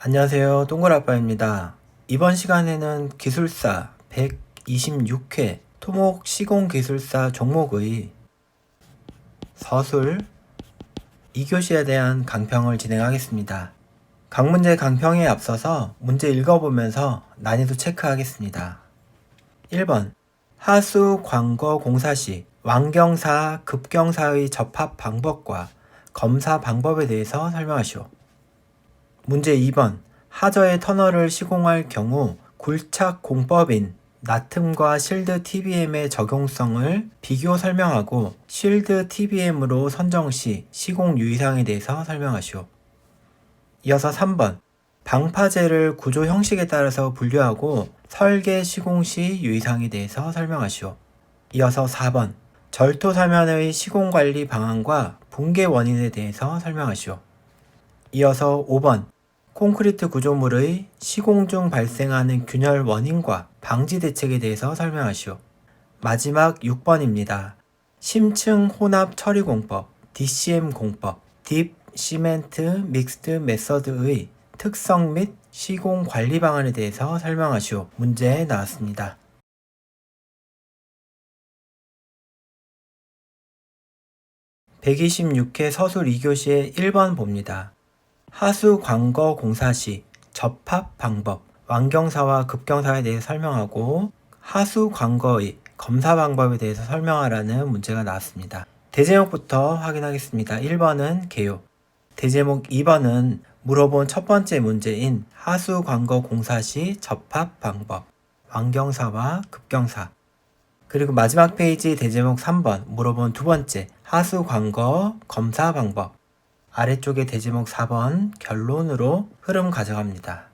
안녕하세요. 동글아빠입니다. 이번 시간에는 기술사 126회 토목 시공기술사 종목의 서술 2교시에 대한 강평을 진행하겠습니다. 각 문제 강평에 앞서서 문제 읽어보면서 난이도 체크하겠습니다. 1번 하수 광거 공사 시 완경사, 급경사의 접합 방법과 검사 방법에 대해서 설명하시오. 문제 2번 하저의 터널을 시공할 경우 굴착 공법인 나툼과 실드 TBM의 적용성을 비교 설명하고 실드 TBM으로 선정 시 시공 유의사항에 대해서 설명하시오. 이어서 3번 방파제를 구조 형식에 따라서 분류하고 설계 시공 시 유의사항에 대해서 설명하시오. 이어서 4번 절토 사면의 시공 관리 방안과 붕괴 원인에 대해서 설명하시오. 이어서 5번 콘크리트 구조물의 시공 중 발생하는 균열 원인과 방지 대책에 대해서 설명하시오. 마지막 6번입니다. 심층 혼합 처리 공법, DCM 공법, 딥 시멘트 믹스드 메서드의 특성 및 시공 관리 방안에 대해서 설명하시오. 문제 나왔습니다. (126회) 서술 2교시의 1번 봅니다. 하수 광거 공사 시 접합 방법, 완경사와 급경사에 대해 설명하고 하수 광거의 검사 방법에 대해서 설명하라는 문제가 나왔습니다. 대제목부터 확인하겠습니다. 1번은 개요. 대제목 2번은 물어본 첫 번째 문제인 하수 광거 공사 시 접합 방법, 완경사와 급경사. 그리고 마지막 페이지 대제목 3번 물어본 두 번째 하수 광거 검사 방법. 아래쪽에 대제목 4번 결론으로 흐름 가져갑니다.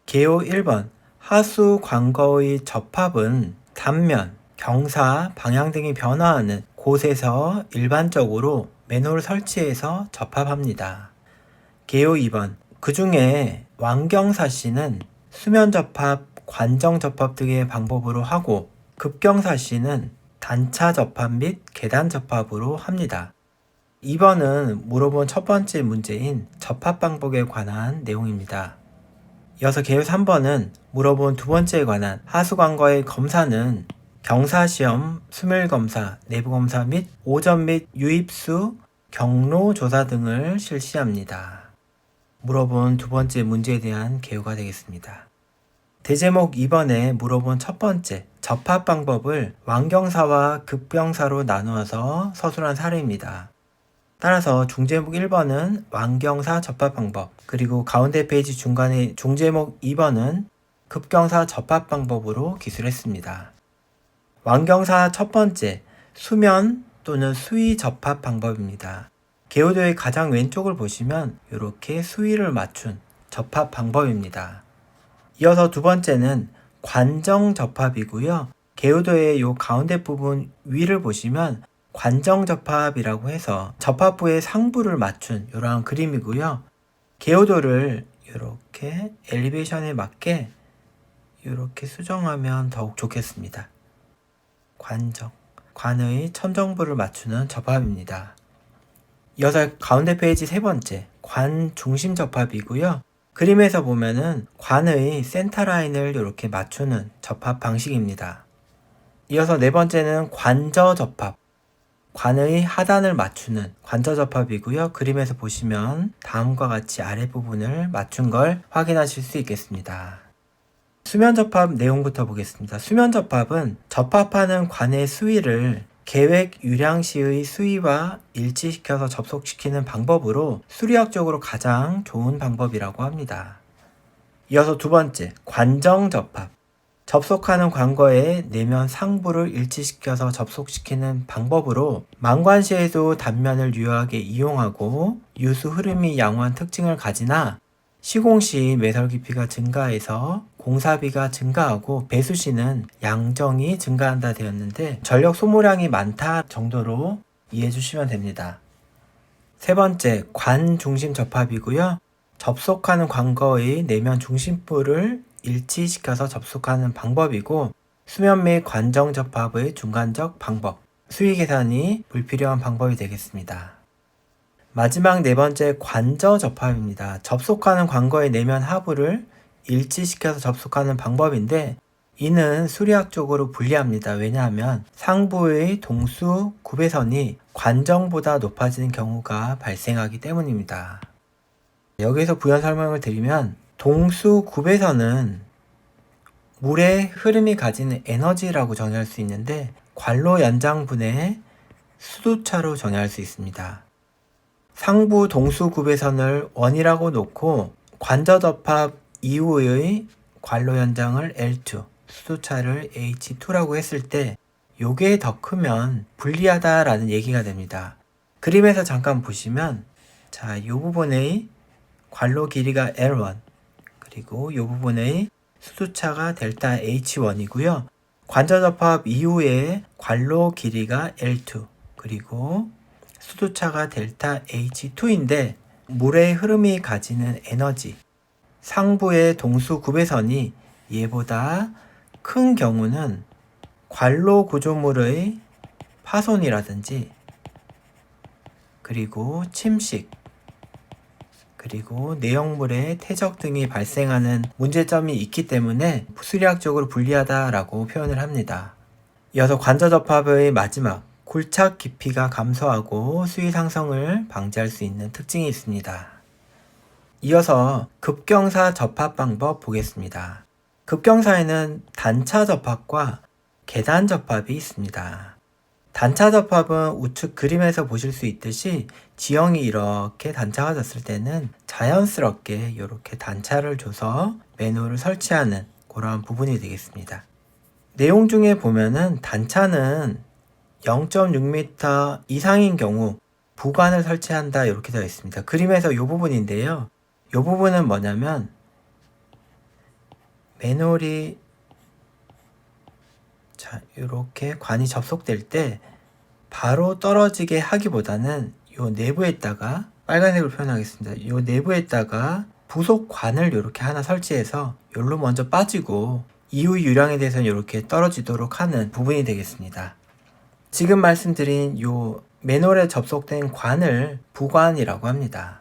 개요 1번 하수 광거의 접합은 단면, 경사, 방향 등이 변화하는 곳에서 일반적으로 맨홀 설치해서 접합합니다. 개요 2번 그 중에 완경사 시는 수면 접합, 관정 접합 등의 방법으로 하고 급경사 시는 단차 접합 및 계단 접합으로 합니다. 2번은 물어본 첫 번째 문제인 접합 방법에 관한 내용입니다. 이어서 개요 3번은 물어본 두 번째에 관한 하수광거의 검사는 경사시험, 수밀검사, 내부검사 및 오전 및 유입수, 경로조사 등을 실시합니다. 물어본 두 번째 문제에 대한 개요가 되겠습니다. 대제목 2번에 물어본 첫 번째 접합 방법을 완경사와 급경사로 나누어서 서술한 사례입니다. 따라서 중제목 1번은 완경사 접합 방법, 그리고 가운데 페이지 중간에 중제목 2번은 급경사 접합 방법으로 기술했습니다. 완경사 첫 번째, 수면 또는 수위 접합 방법입니다. 개요도의 가장 왼쪽을 보시면 이렇게 수위를 맞춘 접합 방법입니다. 이어서 두 번째는 관정 접합이고요. 개요도의 요 가운데 부분 위를 보시면 관정 접합이라고 해서 접합부의 상부를 맞춘 이러한 그림이고요. 개요도를 이렇게 엘리베이션에 맞게 이렇게 수정하면 더욱 좋겠습니다. 관정, 관의 천정부를 맞추는 접합입니다. 이어서 가운데 페이지 세 번째, 관 중심 접합이고요. 그림에서 보면은 관의 센터라인을 이렇게 맞추는 접합 방식입니다. 이어서 네 번째는 관저 접합. 관의 하단을 맞추는 관저 접합이고요. 그림에서 보시면 다음과 같이 아랫부분을 맞춘 걸 확인하실 수 있겠습니다. 수면 접합 내용부터 보겠습니다. 수면 접합은 접합하는 관의 수위를 계획 유량 시의 수위와 일치시켜서 접속시키는 방법으로 수리학적으로 가장 좋은 방법이라고 합니다. 이어서 두 번째, 관정 접합. 접속하는 관거의 내면 상부를 일치시켜서 접속시키는 방법으로 망관 시에도 단면을 유효하게 이용하고 유수 흐름이 양호한 특징을 가지나 시공 시 매설 깊이가 증가해서 공사비가 증가하고 배수 시는 양정이 증가한다 되었는데 전력 소모량이 많다 정도로 이해해 주시면 됩니다. 세 번째, 관 중심 접합이고요. 접속하는 관거의 내면 중심부를 일치시켜서 접속하는 방법이고 수면 및 관정 접합의 중간적 방법, 수위 계산이 불필요한 방법이 되겠습니다. 마지막 네 번째 관저 접합입니다. 접속하는 관거의 내면 하부를 일치시켜서 접속하는 방법인데 이는 수리학적으로 불리합니다. 왜냐하면 상부의 동수 굽배선이 관정보다 높아지는 경우가 발생하기 때문입니다. 여기서 부연 설명을 드리면 동수 굽배선은 물의 흐름이 가지는 에너지라고 정의할 수 있는데 관로 연장분의 수도차로 정의할 수 있습니다. 상부 동수 굽배선을 1이라고 놓고 관저접합 이후의 관로 연장을 L2, 수도차를 H2라고 했을 때 요게 더 크면 불리하다라는 얘기가 됩니다. 그림에서 잠깐 보시면 자, 이 부분의 관로 길이가 L1 그리고 이 부분의 수도차가 델타 H1이고요. 관저접합 이후에 관로 길이가 L2 그리고 수도차가 델타 H2인데 물의 흐름이 가지는 에너지 상부의 동수 굽배선이 얘보다 큰 경우는 관로 구조물의 파손이라든지 그리고 침식 그리고 내용물의 퇴적 등이 발생하는 문제점이 있기 때문에 수리학적으로 불리하다라고 표현을 합니다. 이어서 관저접합의 마지막 굴착 깊이가 감소하고 수위 상승을 방지할 수 있는 특징이 있습니다. 이어서 급경사 접합 방법 보겠습니다. 급경사에는 단차 접합과 계단 접합이 있습니다. 단차 접합은 우측 그림에서 보실 수 있듯이 지형이 이렇게 단차가 졌을 때는 자연스럽게 이렇게 단차를 줘서 맨홀을 설치하는 그런 부분이 되겠습니다. 내용 중에 보면은 단차는 0.6m 이상인 경우 부관을 설치한다 이렇게 되어 있습니다. 그림에서 이 부분인데요. 이 부분은 뭐냐면 맨홀이 자, 이렇게 관이 접속될 때 바로 떨어지게 하기보다는 요 내부에다가 빨간색으로 표현하겠습니다. 요 내부에다가 부속관을 이렇게 하나 설치해서 요로 먼저 빠지고 이후 유량에 대해서는 이렇게 떨어지도록 하는 부분이 되겠습니다. 지금 말씀드린 요 맨홀에 접속된 관을 부관이라고 합니다.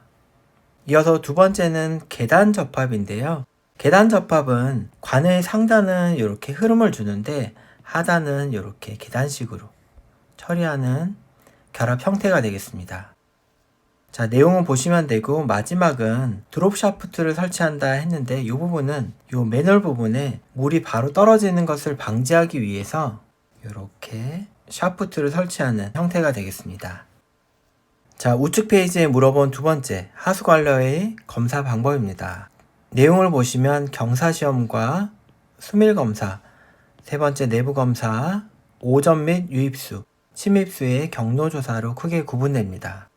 이어서 두 번째는 계단 접합인데요. 계단 접합은 관의 상단은 이렇게 흐름을 주는데 하단은 이렇게 계단식으로 처리하는 결합 형태가 되겠습니다. 자, 내용은 보시면 되고 마지막은 드롭 샤프트를 설치한다 했는데 이 부분은 이 맨홀 부분에 물이 바로 떨어지는 것을 방지하기 위해서 이렇게 샤프트를 설치하는 형태가 되겠습니다. 자, 우측 페이지에 물어본 두 번째 하수관로의 검사 방법입니다. 내용을 보시면 경사시험과 수밀검사, 세 번째 내부검사, 오전 및 유입수, 침입수의 경로조사로 크게 구분됩니다.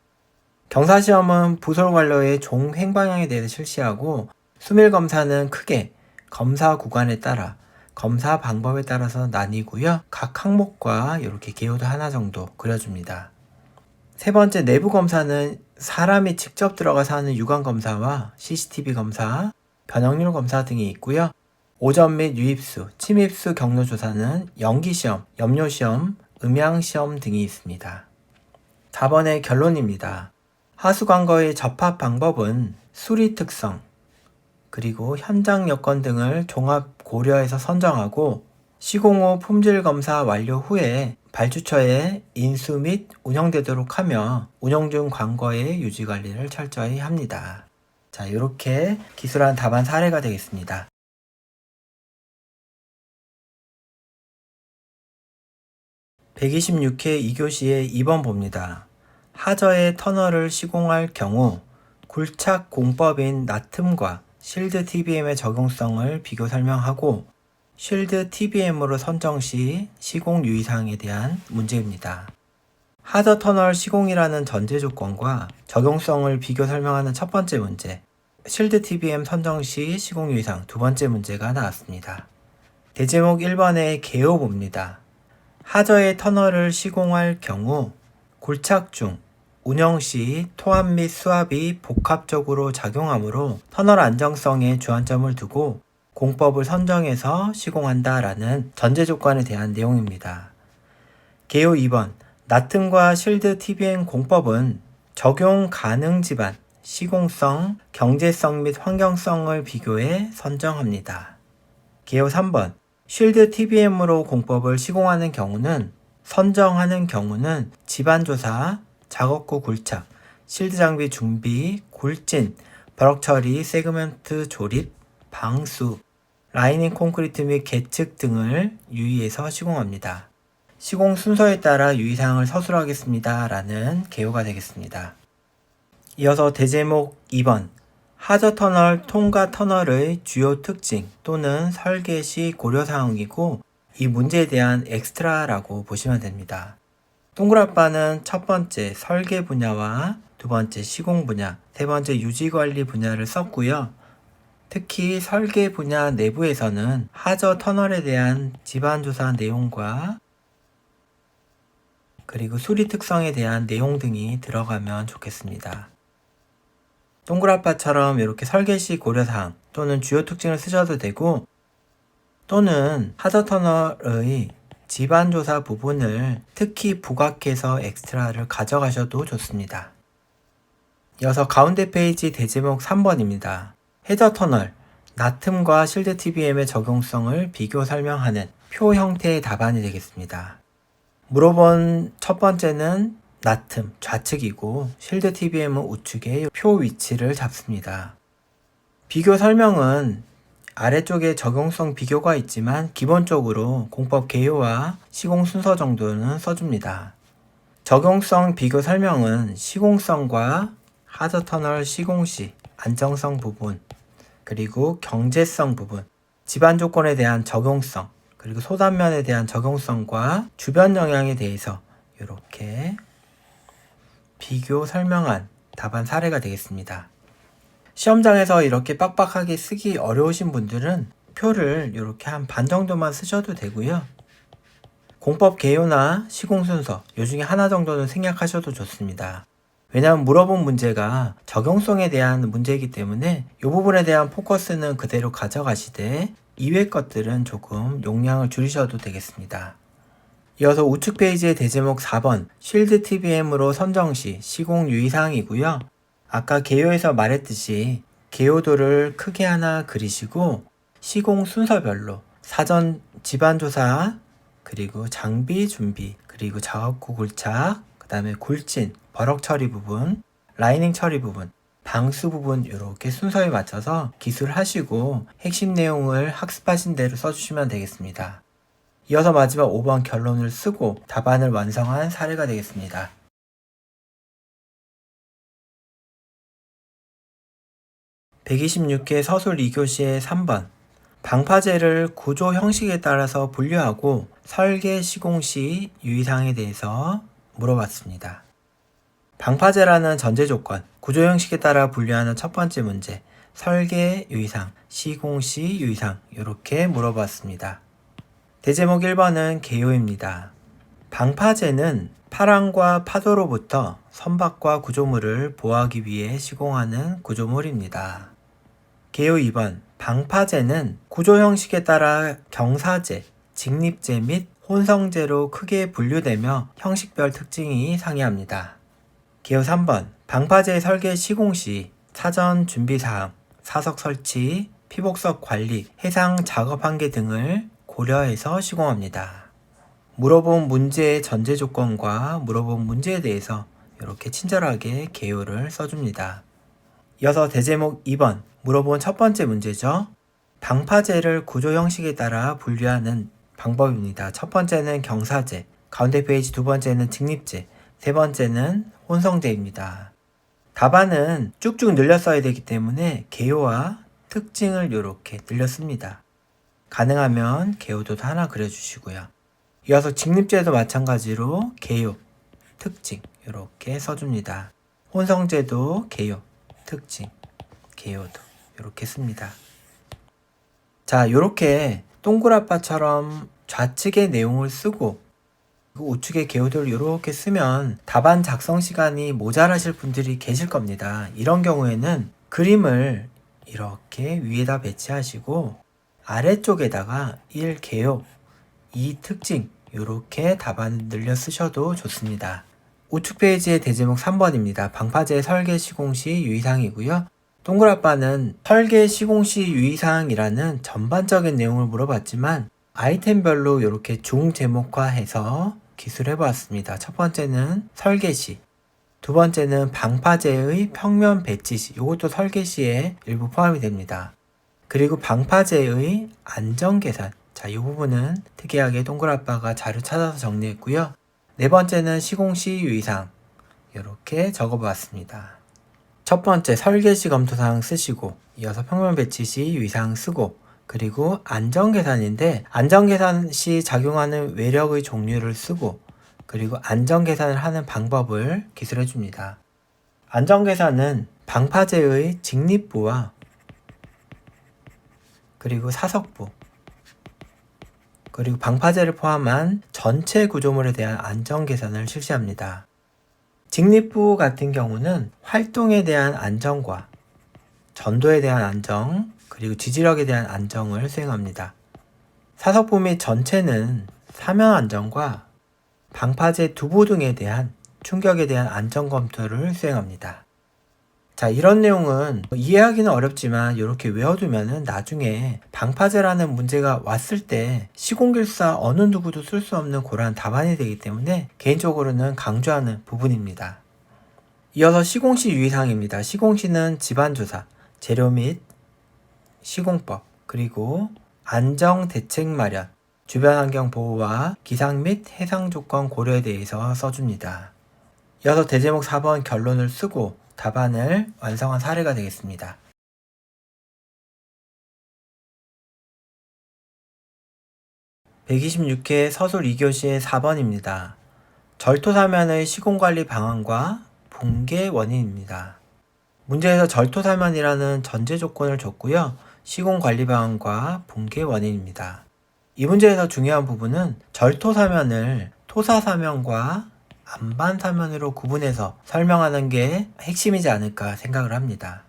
경사시험은 부솔관로의 종 횡방향에 대해서 실시하고 수밀검사는 크게 검사 구간에 따라 검사 방법에 따라서 나뉘고요. 각 항목과 이렇게 개요도 하나 정도 그려줍니다. 세 번째 내부검사는 사람이 직접 들어가서 하는 유관검사와 CCTV 검사, 변형률 검사 등이 있고요. 오전 및 유입수, 침입수 경로조사는 연기시험, 염료시험, 음향시험 등이 있습니다. 4번의 결론입니다. 하수관거의 접합 방법은 수리 특성, 그리고 현장 여건 등을 종합 고려해서 선정하고 시공 후 품질 검사 완료 후에 발주처에 인수 및 운영되도록 하며 운영 중 관거의 유지 관리를 철저히 합니다. 자, 이렇게 기술한 답안 사례가 되겠습니다. 126회 2교시의 2번 봅니다. 하저의 터널을 시공할 경우 굴착 공법인 나틈과 실드 TBM의 적용성을 비교 설명하고 실드 TBM으로 선정 시 시공 유의사항에 대한 문제입니다. 하저 터널 시공이라는 전제 조건과 적용성을 비교 설명하는 첫 번째 문제, 실드 TBM 선정 시 시공 유의사항 두 번째 문제가 나왔습니다. 대제목 1번의 개요 봅니다. 하저의 터널을 시공할 경우 굴착 중 운영 시 토합 및 수압이 복합적으로 작용하므로 터널 안정성에 주안점을 두고 공법을 선정해서 시공한다라는 전제 조건에 대한 내용입니다. 개요 2번 나틈과 실드 TBM 공법은 적용 가능 집안, 시공성, 경제성 및 환경성을 비교해 선정합니다. 개요 3번. 쉴드 TBM으로 공법을 시공하는 경우는 선정하는 경우는 집안조사, 작업구 굴착, 실드 장비 준비, 굴진, 벼락 처리, 세그먼트 조립, 방수, 라이닝 콘크리트 및 계측 등을 유의해서 시공합니다. 시공 순서에 따라 유의사항을 서술하겠습니다. 라는 개요가 되겠습니다. 이어서 대제목 2번. 하저 터널 통과 터널의 주요 특징 또는 설계 시 고려사항이고 이 문제에 대한 엑스트라라고 보시면 됩니다. 동그라빠는 첫 번째 설계 분야와 두 번째 시공 분야, 세 번째 유지관리 분야를 썼고요. 특히 설계 분야 내부에서는 하저 터널에 대한 집안조사 내용과 그리고 수리 특성에 대한 내용 등이 들어가면 좋겠습니다. 동그라빠처럼 이렇게 설계 시 고려사항 또는 주요 특징을 쓰셔도 되고 또는 하저 터널의 집안조사 부분을 특히 부각해서 엑스트라를 가져가셔도 좋습니다. 이어서 가운데 페이지 대제목 3번입니다. 해저 터널, 나툼과 실드 TBM의 적용성을 비교 설명하는 표 형태의 답안이 되겠습니다. 물어본 첫 번째는 나툼, 좌측이고 실드 TBM은 우측에 표 위치를 잡습니다. 비교 설명은 아래쪽에 적용성 비교가 있지만 기본적으로 공법 개요와 시공 순서 정도는 써줍니다. 적용성 비교 설명은 시공성과 하저 터널 시공 시 안정성 부분, 그리고 경제성 부분, 집안 조건에 대한 적용성, 그리고 소단면에 대한 적용성과 주변 영향에 대해서 이렇게 비교 설명한 답안 사례가 되겠습니다. 시험장에서 이렇게 빡빡하게 쓰기 어려우신 분들은 표를 이렇게 한 반 정도만 쓰셔도 되고요. 공법 개요나 시공 순서 이 중에 하나 정도는 생략하셔도 좋습니다. 왜냐하면 물어본 문제가 적용성에 대한 문제이기 때문에 이 부분에 대한 포커스는 그대로 가져가시되 이외 것들은 조금 용량을 줄이셔도 되겠습니다. 이어서 우측 페이지의 대제목 4번 쉴드 TBM으로 선정 시 시공 유의사항이고요. 아까 개요에서 말했듯이 개요도를 크게 하나 그리시고 시공 순서별로 사전 집안조사, 그리고 장비 준비, 그리고 작업구 굴착, 그 다음에 굴진, 버럭 처리 부분, 라이닝 처리 부분, 방수 부분 이렇게 순서에 맞춰서 기술하시고 핵심 내용을 학습하신 대로 써주시면 되겠습니다. 이어서 마지막 5번 결론을 쓰고 답안을 완성한 사례가 되겠습니다. 126회 서술 2교시의 3번. 방파제를 구조 형식에 따라서 분류하고 설계 시공 시 유의사항에 대해서 물어봤습니다. 방파제라는 전제 조건, 구조 형식에 따라 분류하는 첫 번째 문제, 설계 유의사항, 시공 시 유의사항 이렇게 물어봤습니다. 대제목 1번은 개요입니다. 방파제는 파랑과 파도로부터 선박과 구조물을 보호하기 위해 시공하는 구조물입니다. 개요 2번. 방파제는 구조 형식에 따라 경사제, 직립제 및 혼성제로 크게 분류되며 형식별 특징이 상이합니다. 개요 3번. 방파제 설계 시공 시 사전 준비사항, 사석 설치, 피복석 관리, 해상 작업 한계 등을 고려해서 시공합니다. 물어본 문제의 전제 조건과 물어본 문제에 대해서 이렇게 친절하게 개요를 써줍니다. 이어서 대제목 2번 물어본 첫 번째 문제죠. 방파제를 구조 형식에 따라 분류하는 방법입니다. 첫 번째는 경사제, 가운데 페이지 두 번째는 직립제, 세 번째는 혼성제입니다. 답안은 쭉쭉 늘려 써야 되기 때문에 개요와 특징을 이렇게 늘려 씁니다. 가능하면 개요도도 하나 그려주시고요. 이어서 직립제도 마찬가지로 개요, 특징 이렇게 써줍니다. 혼성제도 개요, 특징, 개요도 이렇게 씁니다. 자, 이렇게 동그라빠처럼 좌측의 내용을 쓰고 우측의 개요도를 이렇게 쓰면 답안 작성 시간이 모자라실 분들이 계실 겁니다. 이런 경우에는 그림을 이렇게 위에다 배치하시고 아래쪽에다가 1개요, 2특징 이렇게 답안을 늘려 쓰셔도 좋습니다. 우측 페이지의 대제목 3번입니다. 방파제 설계 시공시 유의사항이고요. 동그라빠는 설계 시공시 유의사항이라는 전반적인 내용을 물어봤지만 아이템별로 이렇게 중제목화해서 기술해 보았습니다. 첫 번째는 설계시, 두 번째는 방파제의 평면 배치시, 이것도 설계시에 일부 포함이 됩니다. 그리고 방파제의 안전계산, 자, 이 부분은 특이하게 동그라빠가 자료 찾아서 정리했고요. 네 번째는 시공시 유의사항, 이렇게 적어보았습니다. 첫 번째 설계시 검토사항 쓰시고, 이어서 평면 배치시 유의사항 쓰고, 그리고 안전계산인데 안전계산 시 작용하는 외력의 종류를 쓰고, 그리고 안전계산을 하는 방법을 기술해 줍니다. 안전계산은 방파제의 직립부와 그리고 사석부, 그리고 방파제를 포함한 전체 구조물에 대한 안전계산을 실시합니다. 직립부 같은 경우는 활동에 대한 안정과 전도에 대한 안정, 그리고 지지력에 대한 안정을 수행합니다. 사석부 및 전체는 사면 안정과 방파제 두부 등에 대한 충격에 대한 안전 검토를 수행합니다. 자, 이런 내용은 이해하기는 어렵지만 이렇게 외워두면은 나중에 방파제라는 문제가 왔을 때 시공길사 어느 누구도 쓸 수 없는 그러한 답안이 되기 때문에 개인적으로는 강조하는 부분입니다. 이어서 시공시 유의사항입니다. 시공시는 집안조사, 재료 및 시공법, 그리고 안정대책 마련, 주변 환경 보호와 기상 및 해상 조건 고려에 대해서 써줍니다. 이어서 대제목 4번 결론을 쓰고 답안을 완성한 사례가 되겠습니다. 126회 서술 2교시의 4번입니다. 절토사면의 시공관리 방안과 붕괴 원인입니다. 문제에서 절토사면이라는 전제 조건을 줬고요. 시공관리 방안과 붕괴 원인입니다. 이 문제에서 중요한 부분은 절토사면을 토사사면과 안반사면으로 구분해서 설명하는 게 핵심이지 않을까 생각을 합니다.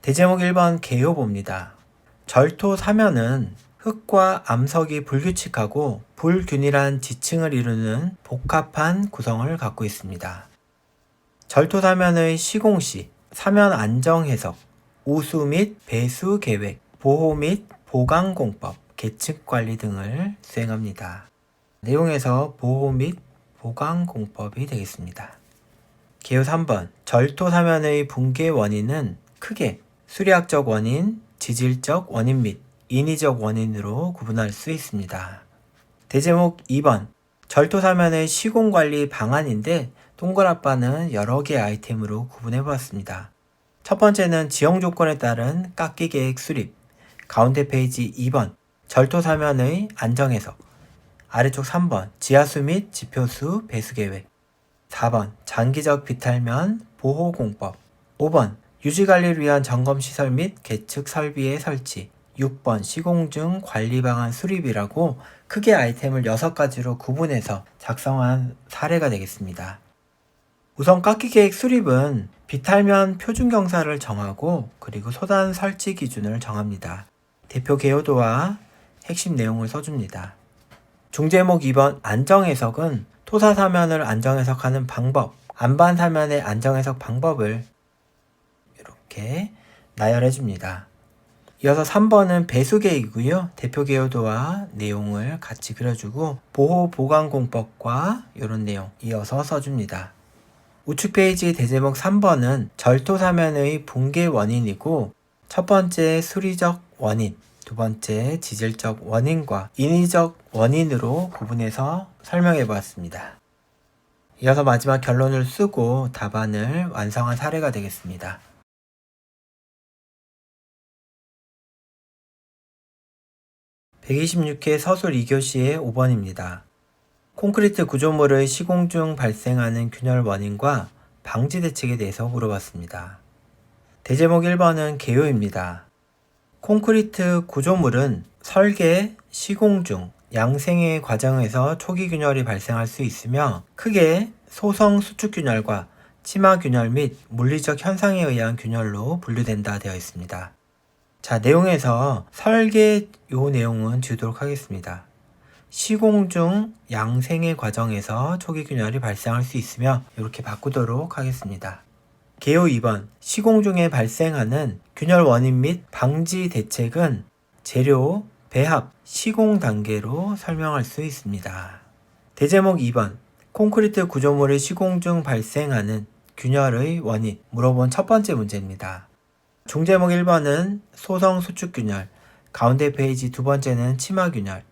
대제목 1번 개요봅니다. 절토사면은 흙과 암석이 불규칙하고 불균일한 지층을 이루는 복합한 구성을 갖고 있습니다. 절토사면의 시공시, 사면 안정 해석, 우수 및 배수 계획, 보호 및 보강 공법, 계측 관리 등을 수행합니다. 내용에서 보호 및 보강 공법이 되겠습니다. 개요 3번 절토사면의 붕괴 원인은 크게 수리학적 원인, 지질적 원인 및 인위적 원인으로 구분할 수 있습니다. 대제목 2번 절토사면의 시공관리 방안인데 동그라빠는 여러 개의 아이템으로 구분해 보았습니다. 첫 번째는 지형 조건에 따른 깎기 계획 수립, 가운데 페이지 2번 절토사면의 안정 해석, 아래쪽 3번 지하수 및 지표수 배수 계획, 4번 장기적 비탈면 보호 공법, 5번 유지관리를 위한 점검시설 및 계측 설비의 설치, 6번 시공 중 관리 방안 수립이라고 크게 아이템을 6가지로 구분해서 작성한 사례가 되겠습니다. 우선 깎기 계획 수립은 비탈면 표준 경사를 정하고 그리고 소단 설치 기준을 정합니다. 대표 개요도와 핵심 내용을 써줍니다. 중제목 2번 안정해석은 토사사면을 안정해석하는 방법, 안반사면의 안정해석 방법을 이렇게 나열해 줍니다. 이어서 3번은 배수계획이고요. 대표 개요도와 내용을 같이 그려주고 보호 보강 공법과 이런 내용 이어서 써줍니다. 우측 페이지 대제목 3번은 절토사면의 붕괴 원인이고 첫 번째 수리적 원인, 두 번째 지질적 원인과 인위적 원인으로 구분해서 설명해 보았습니다. 이어서 마지막 결론을 쓰고 답안을 완성한 사례가 되겠습니다. 126회 서술 2교시의 5번입니다. 콘크리트 구조물의 시공 중 발생하는 균열 원인과 방지 대책에 대해서 물어봤습니다. 대제목 1번은 개요입니다. 콘크리트 구조물은 설계, 시공 중 양생의 과정에서 초기 균열이 발생할 수 있으며 크게 소성 수축 균열과 치마 균열 및 물리적 현상에 의한 균열로 분류된다 되어 있습니다. 자, 내용에서 설계 요 내용은 지우도록 하겠습니다. 시공 중 양생의 과정에서 초기 균열이 발생할 수 있으며 이렇게 바꾸도록 하겠습니다. 개요 2번 시공 중에 발생하는 균열 원인 및 방지 대책은 재료, 배합, 시공 단계로 설명할 수 있습니다. 대제목 2번 콘크리트 구조물의 시공 중 발생하는 균열의 원인 물어본 첫 번째 문제입니다. 중제목 1번은 소성 수축 균열, 가운데 페이지 두 번째는 치마 균열,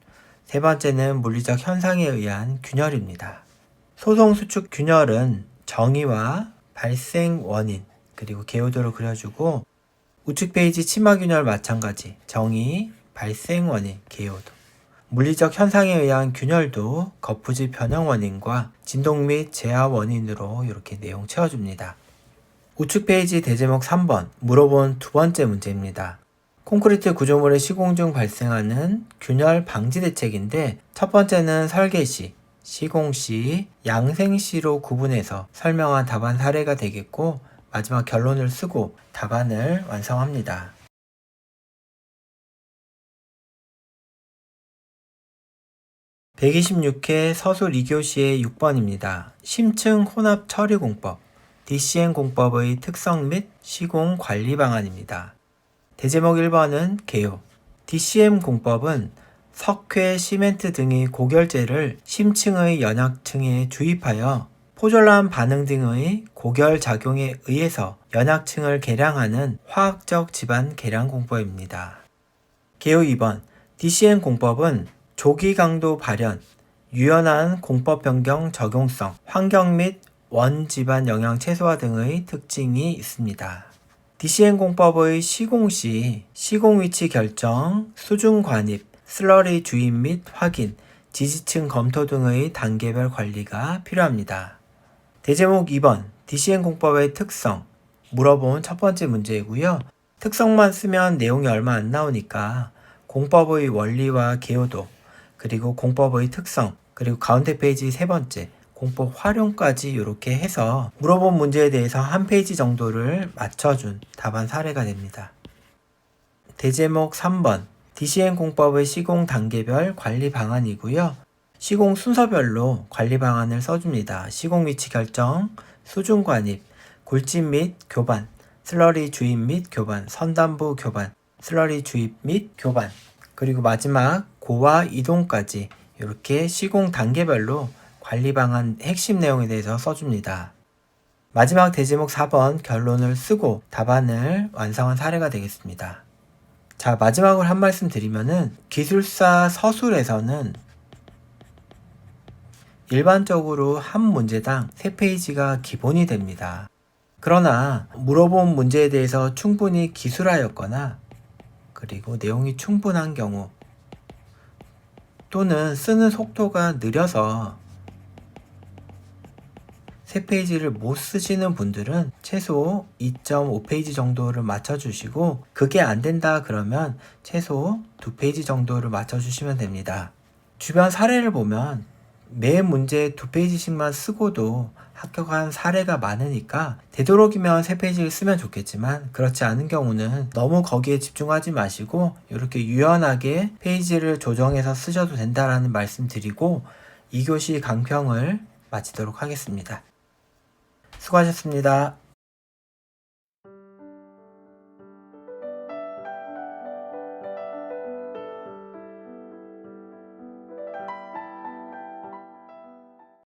세 번째는 물리적 현상에 의한 균열입니다. 소성 수축 균열은 정의와 발생 원인 그리고 개요도를 그려주고 우측 페이지 치마 균열 마찬가지 정의, 발생 원인, 개요도 물리적 현상에 의한 균열도 거푸집 변형 원인과 진동 및 제압 원인으로 이렇게 내용 채워줍니다. 우측 페이지 대제목 3번 물어본 두 번째 문제입니다. 콘크리트 구조물의 시공 중 발생하는 균열 방지 대책인데 첫 번째는 설계 시, 시공 시, 양생 시로 구분해서 설명한 답안 사례가 되겠고 마지막 결론을 쓰고 답안을 완성합니다. 126회 서술 2교시의 6번입니다. 심층 혼합 처리 공법, DCM 공법의 특성 및 시공 관리 방안입니다. 대제목 1번은 개요. DCM 공법은 석회, 시멘트 등의 고결재를 심층의 연약층에 주입하여 포졸란 반응 등의 고결 작용에 의해서 연약층을 개량하는 화학적 집안 개량 공법입니다. 개요 2번 DCM 공법은 조기 강도 발현, 유연한 공법 변경 적용성, 환경 및 원 집안 영향 최소화 등의 특징이 있습니다. DCM 공법의 시공 시 시공 위치 결정, 수중 관입, 슬러리 주입 및 확인, 지지층 검토 등의 단계별 관리가 필요합니다. 대제목 2번 DCM 공법의 특성 물어본 첫 번째 문제이고요. 특성만 쓰면 내용이 얼마 안 나오니까 공법의 원리와 개요도 그리고 공법의 특성 그리고 가운데 페이지 세 번째 공법 활용까지 이렇게 해서 물어본 문제에 대해서 한 페이지 정도를 맞춰준 답안 사례가 됩니다. 대제목 3번 DCM 공법의 시공 단계별 관리 방안이고요. 시공 순서별로 관리 방안을 써줍니다. 시공 위치 결정, 수중 관입, 굴집 및 교반, 슬러리 주입 및 교반, 선단부 교반, 슬러리 주입 및 교반 그리고 마지막 고와 이동까지 이렇게 시공 단계별로 관리 방안 핵심 내용에 대해서 써줍니다. 마지막 대제목 4번 결론을 쓰고 답안을 완성한 사례가 되겠습니다. 자, 마지막으로 한 말씀 드리면은 기술사 서술에서는 일반적으로 한 문제당 3페이지가 기본이 됩니다. 그러나 물어본 문제에 대해서 충분히 기술하였거나 그리고 내용이 충분한 경우 또는 쓰는 속도가 느려서 3페이지를 못 쓰시는 분들은 최소 2.5페이지 정도를 맞춰주시고 그게 안 된다 그러면 최소 2페이지 정도를 맞춰주시면 됩니다. 주변 사례를 보면 매 문제 2페이지씩만 쓰고도 합격한 사례가 많으니까 되도록이면 3페이지를 쓰면 좋겠지만 그렇지 않은 경우는 너무 거기에 집중하지 마시고 이렇게 유연하게 페이지를 조정해서 쓰셔도 된다라는 말씀 드리고 2교시 강평을 마치도록 하겠습니다. 수고하셨습니다.